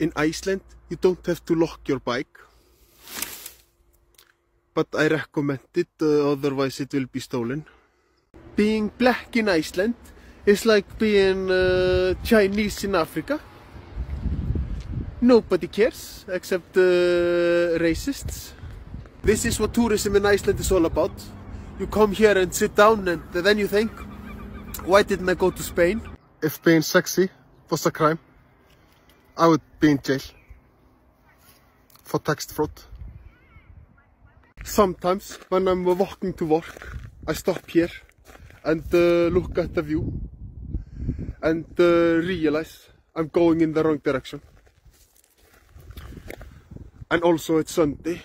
In Iceland, you don't have to lock your bike. But I recommend it, otherwise it will be stolen. Being black in Iceland is like being Chinese in Africa. Nobody cares, except racists. This is what tourism in Iceland is all about. You come here and sit down and then you think, why didn't I go to Spain? If being sexy was a crime, I would be in jail for tax fraud. Sometimes when I'm walking to work, I stop here and look at the view and realize I'm going in the wrong direction. And also it's Sunday.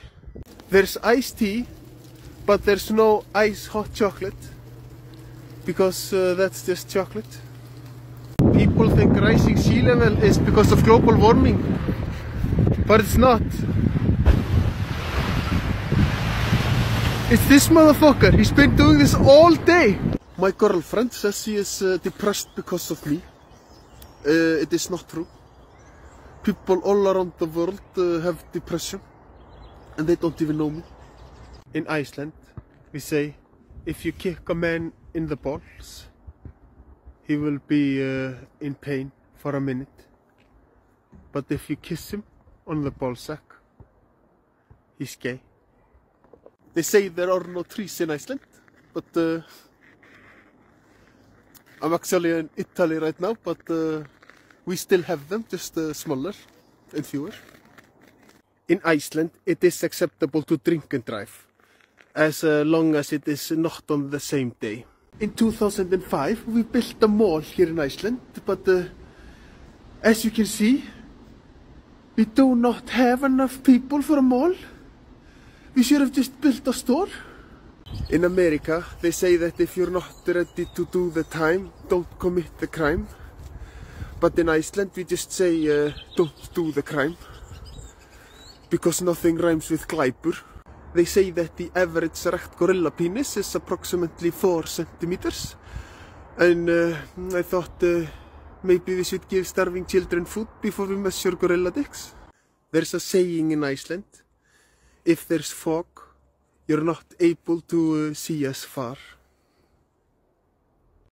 There's iced tea, but there's no ice hot chocolate because that's just chocolate. People think rising sea level is because of global warming, but it's not. It's this motherfucker, he's been doing this all day. My girlfriend says she is depressed because of me. It is not true. People all around the world have depression and they don't even know me. In Iceland, we say, if you kick a man in the balls, he will be in pain for a minute. But if you kiss him on the ballsack, he's gay. They say there are no trees in Iceland, but I'm actually in Italy right now, but we still have them, just smaller and fewer. In Iceland, it is acceptable to drink and drive, as long as it is not on the same day. In 2005, we built a mall here in Iceland, but as you can see, we do not have enough people for a mall. We should have just built a store. In America, they say that if you're not ready to do the time, don't commit the crime. But in Iceland, we just say, don't do the crime. Because nothing rhymes with glæpur. They say that the average erect gorilla penis is approximately 4 centimeters. And I thought maybe we should give starving children food before we measure gorilla dicks. There's a saying in Iceland, if there's fog, you're not able to see as far.